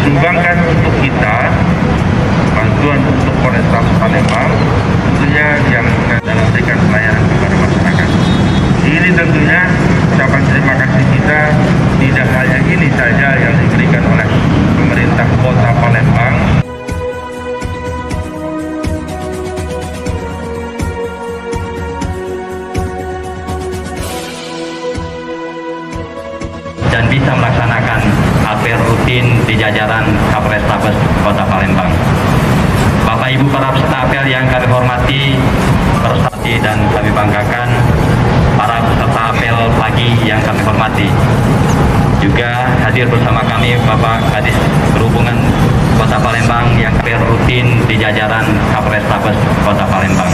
disumbangkan untuk kita, bantuan untuk Polrestabes Palembang, tentunya yang dalam memberikan pelayanan kepada masyarakat. Ini tentunya ucapan terima kasih kita tidak hanya ini saja yang diberikan oleh pemerintah Kota Palembang. Dan bisa melaksanakan apel rutin di jajaran Kapolrestabes Kota Palembang. Bapak Ibu para peserta apel yang kami hormati, dan kami banggakan, para peserta apel pagi yang kami hormati. Juga hadir bersama kami Bapak Kadis Perhubungan Kota Palembang yang apel rutin di jajaran Kapolrestabes Kota Palembang.